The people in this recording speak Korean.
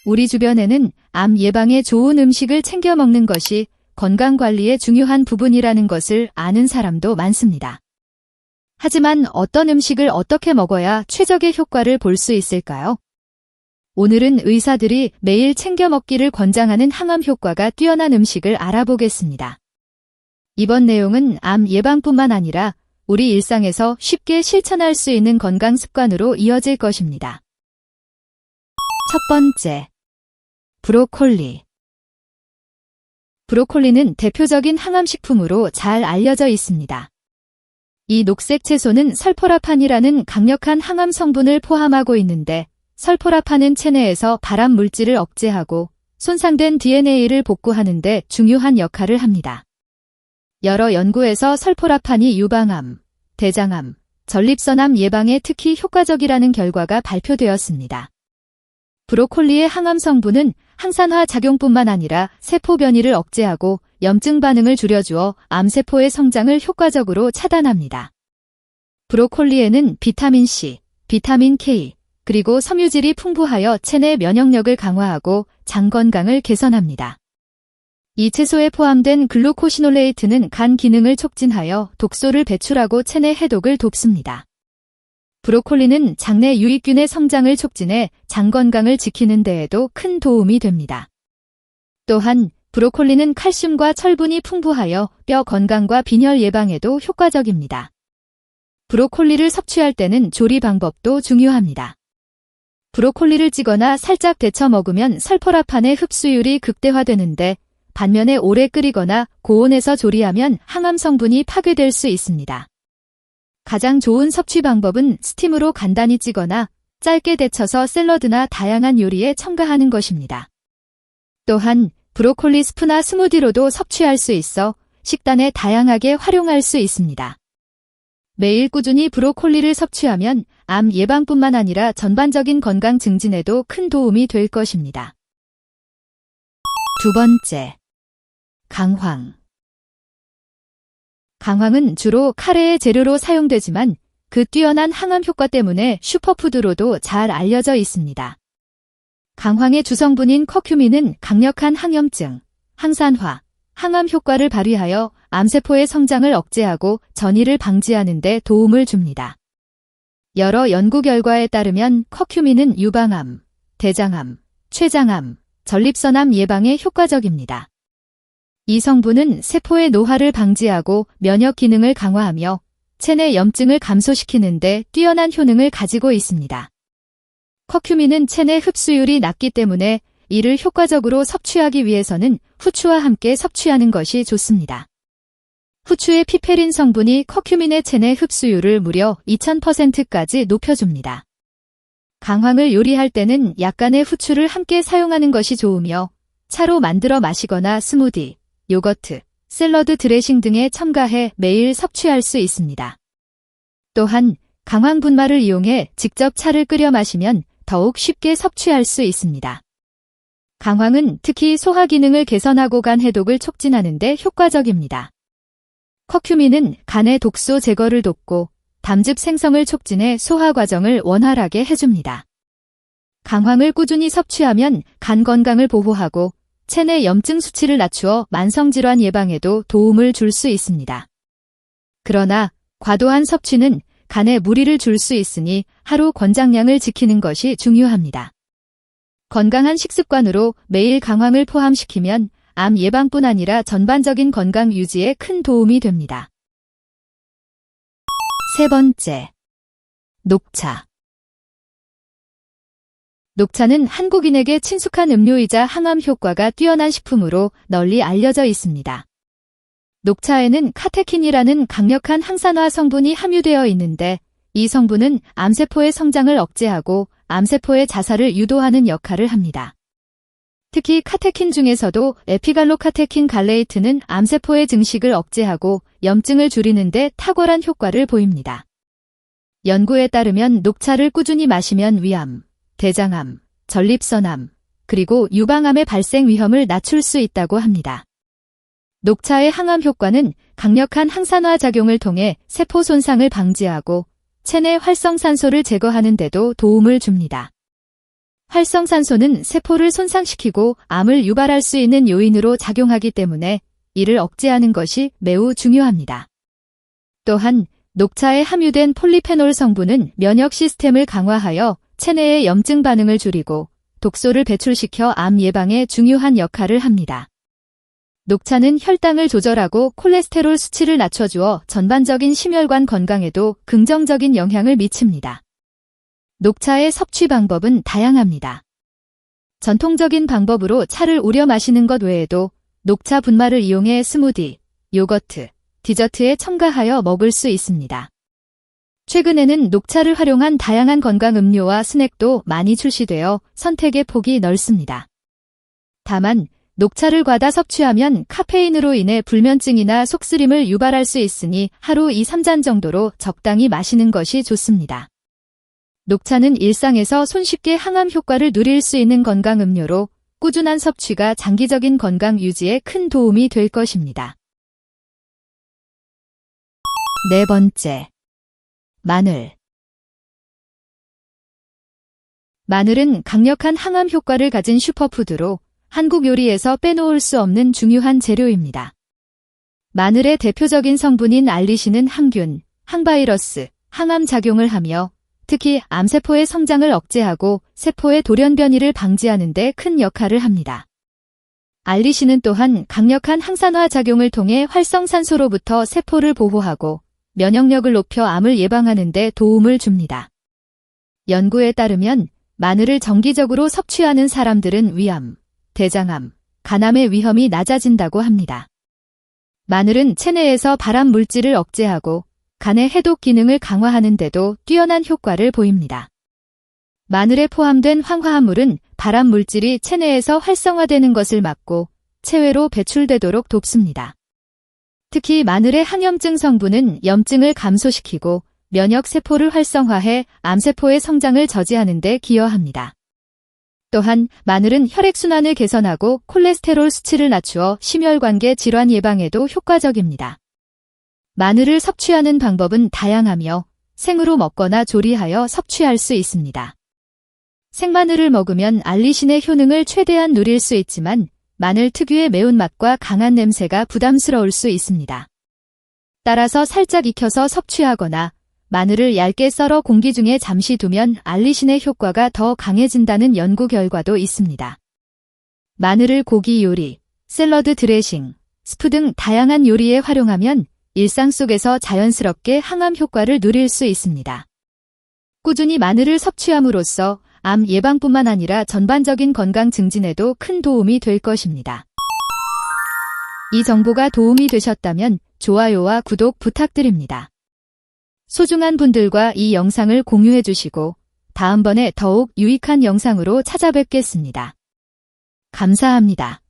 우리 주변에는 암 예방에 좋은 음식을 챙겨 먹는 것이 건강관리의 중요한 부분이라는 것을 아는 사람도 많습니다. 하지만 어떤 음식을 어떻게 먹어야 최적의 효과를 볼 수 있을까요? 오늘은 의사들이 매일 챙겨 먹기를 권장하는 항암 효과가 뛰어난 음식을 알아보겠습니다. 이번 내용은 암 예방뿐만 아니라 우리 일상에서 쉽게 실천할 수 있는 건강 습관으로 이어질 것입니다. 첫 번째, 브로콜리. 브로콜리는 대표적인 항암식품으로 잘 알려져 있습니다. 이 녹색 채소는 설포라판이라는 강력한 항암 성분을 포함하고 있는데 설포라판은 체내에서 발암 물질을 억제하고 손상된 DNA를 복구하는 데 중요한 역할을 합니다. 여러 연구에서 설포라판이 유방암, 대장암, 전립선암 예방에 특히 효과적이라는 결과가 발표되었습니다. 브로콜리의 항암 성분은 항산화 작용뿐만 아니라 세포 변이를 억제하고 염증 반응을 줄여주어 암세포의 성장을 효과적으로 차단합니다. 브로콜리에는 비타민 C, 비타민 K, 그리고 섬유질이 풍부하여 체내 면역력을 강화하고 장 건강을 개선합니다. 이 채소에 포함된 글루코시놀레이트는 간 기능을 촉진하여 독소를 배출하고 체내 해독을 돕습니다. 브로콜리는 장내 유익균의 성장을 촉진해 장 건강을 지키는 데에도 큰 도움이 됩니다. 또한 브로콜리는 칼슘과 철분이 풍부하여 뼈 건강과 빈혈 예방에도 효과적입니다. 브로콜리를 섭취할 때는 조리 방법도 중요합니다. 브로콜리를 찌거나 살짝 데쳐 먹으면 설포라판의 흡수율이 극대화되는데 반면에 오래 끓이거나 고온에서 조리하면 항암 성분이 파괴될 수 있습니다. 가장 좋은 섭취 방법은 스팀으로 간단히 찌거나 짧게 데쳐서 샐러드나 다양한 요리에 첨가하는 것입니다. 또한 브로콜리 스프나 스무디로도 섭취할 수 있어 식단에 다양하게 활용할 수 있습니다. 매일 꾸준히 브로콜리를 섭취하면 암 예방뿐만 아니라 전반적인 건강 증진에도 큰 도움이 될 것입니다. 두 번째, 강황. 강황은 주로 카레의 재료로 사용되지만 그 뛰어난 항암 효과 때문에 슈퍼푸드로도 잘 알려져 있습니다. 강황의 주성분인 커큐민은 강력한 항염증, 항산화, 항암 효과를 발휘하여 암세포의 성장을 억제하고 전이를 방지하는 데 도움을 줍니다. 여러 연구 결과에 따르면 커큐민은 유방암, 대장암, 췌장암, 전립선암 예방에 효과적입니다. 이 성분은 세포의 노화를 방지하고 면역 기능을 강화하며 체내 염증을 감소시키는 데 뛰어난 효능을 가지고 있습니다. 커큐민은 체내 흡수율이 낮기 때문에 이를 효과적으로 섭취하기 위해서는 후추와 함께 섭취하는 것이 좋습니다. 후추의 피페린 성분이 커큐민의 체내 흡수율을 무려 2000%까지 높여줍니다. 강황을 요리할 때는 약간의 후추를 함께 사용하는 것이 좋으며 차로 만들어 마시거나 스무디, 요거트, 샐러드 드레싱 등에 첨가해 매일 섭취할 수 있습니다. 또한 강황 분말을 이용해 직접 차를 끓여 마시면 더욱 쉽게 섭취할 수 있습니다. 강황은 특히 소화 기능을 개선하고 간 해독을 촉진하는 데 효과적입니다. 커큐민은 간의 독소 제거를 돕고 담즙 생성을 촉진해 소화 과정을 원활하게 해줍니다. 강황을 꾸준히 섭취하면 간 건강을 보호하고 체내 염증 수치를 낮추어 만성질환 예방에도 도움을 줄 수 있습니다. 그러나 과도한 섭취는 간에 무리를 줄 수 있으니 하루 권장량을 지키는 것이 중요합니다. 건강한 식습관으로 매일 강황을 포함시키면 암 예방뿐 아니라 전반적인 건강 유지에 큰 도움이 됩니다. 세 번째, 녹차. 녹차는 한국인에게 친숙한 음료이자 항암 효과가 뛰어난 식품으로 널리 알려져 있습니다. 녹차에는 카테킨이라는 강력한 항산화 성분이 함유되어 있는데 이 성분은 암세포의 성장을 억제하고 암세포의 자살을 유도하는 역할을 합니다. 특히 카테킨 중에서도 에피갈로카테킨 갈레이트는 암세포의 증식을 억제하고 염증을 줄이는 데 탁월한 효과를 보입니다. 연구에 따르면 녹차를 꾸준히 마시면 위암, 대장암, 전립선암, 그리고 유방암의 발생 위험을 낮출 수 있다고 합니다. 녹차의 항암 효과는 강력한 항산화 작용을 통해 세포 손상을 방지하고 체내 활성산소를 제거하는 데도 도움을 줍니다. 활성산소는 세포를 손상시키고 암을 유발할 수 있는 요인으로 작용하기 때문에 이를 억제하는 것이 매우 중요합니다. 또한 녹차에 함유된 폴리페놀 성분은 면역 시스템을 강화하여 체내의 염증 반응을 줄이고 독소를 배출시켜 암 예방에 중요한 역할을 합니다. 녹차는 혈당을 조절하고 콜레스테롤 수치를 낮춰주어 전반적인 심혈관 건강에도 긍정적인 영향을 미칩니다. 녹차의 섭취 방법은 다양합니다. 전통적인 방법으로 차를 우려 마시는 것 외에도 녹차 분말을 이용해 스무디, 요거트, 디저트에 첨가하여 먹을 수 있습니다. 최근에는 녹차를 활용한 다양한 건강 음료와 스낵도 많이 출시되어 선택의 폭이 넓습니다. 다만 녹차를 과다 섭취하면 카페인으로 인해 불면증이나 속쓰림을 유발할 수 있으니 하루 2-3잔 정도로 적당히 마시는 것이 좋습니다. 녹차는 일상에서 손쉽게 항암 효과를 누릴 수 있는 건강 음료로 꾸준한 섭취가 장기적인 건강 유지에 큰 도움이 될 것입니다. 네 번째, 마늘. 마늘은 강력한 항암 효과를 가진 슈퍼푸드로 한국 요리에서 빼놓을 수 없는 중요한 재료입니다. 마늘의 대표적인 성분인 알리신은 항균, 항바이러스, 항암 작용을 하며 특히 암세포의 성장을 억제하고 세포의 돌연변이를 방지하는 데 큰 역할을 합니다. 알리신은 또한 강력한 항산화 작용을 통해 활성산소로부터 세포를 보호하고 면역력을 높여 암을 예방하는 데 도움을 줍니다. 연구에 따르면 마늘을 정기적으로 섭취하는 사람들은 위암, 대장암, 간암의 위험이 낮아진다고 합니다. 마늘은 체내에서 발암 물질을 억제하고 간의 해독 기능을 강화하는 데도 뛰어난 효과를 보입니다. 마늘에 포함된 황화합물은 발암 물질이 체내에서 활성화되는 것을 막고 체외로 배출되도록 돕습니다. 특히 마늘의 항염증 성분은 염증을 감소시키고 면역세포를 활성화해 암세포의 성장을 저지하는 데 기여합니다. 또한 마늘은 혈액순환을 개선하고 콜레스테롤 수치를 낮추어 심혈관계 질환 예방에도 효과적입니다. 마늘을 섭취하는 방법은 다양하며 생으로 먹거나 조리하여 섭취할 수 있습니다. 생마늘을 먹으면 알리신의 효능을 최대한 누릴 수 있지만 마늘 특유의 매운맛과 강한 냄새가 부담스러울 수 있습니다. 따라서 살짝 익혀서 섭취하거나 마늘을 얇게 썰어 공기 중에 잠시 두면 알리신의 효과가 더 강해진다는 연구 결과도 있습니다. 마늘을 고기 요리, 샐러드 드레싱, 스프 등 다양한 요리에 활용하면 일상 속에서 자연스럽게 항암 효과를 누릴 수 있습니다. 꾸준히 마늘을 섭취함으로써 암 예방뿐만 아니라 전반적인 건강 증진에도 큰 도움이 될 것입니다. 이 정보가 도움이 되셨다면 좋아요와 구독 부탁드립니다. 소중한 분들과 이 영상을 공유해 주시고 다음번에 더욱 유익한 영상으로 찾아뵙겠습니다. 감사합니다.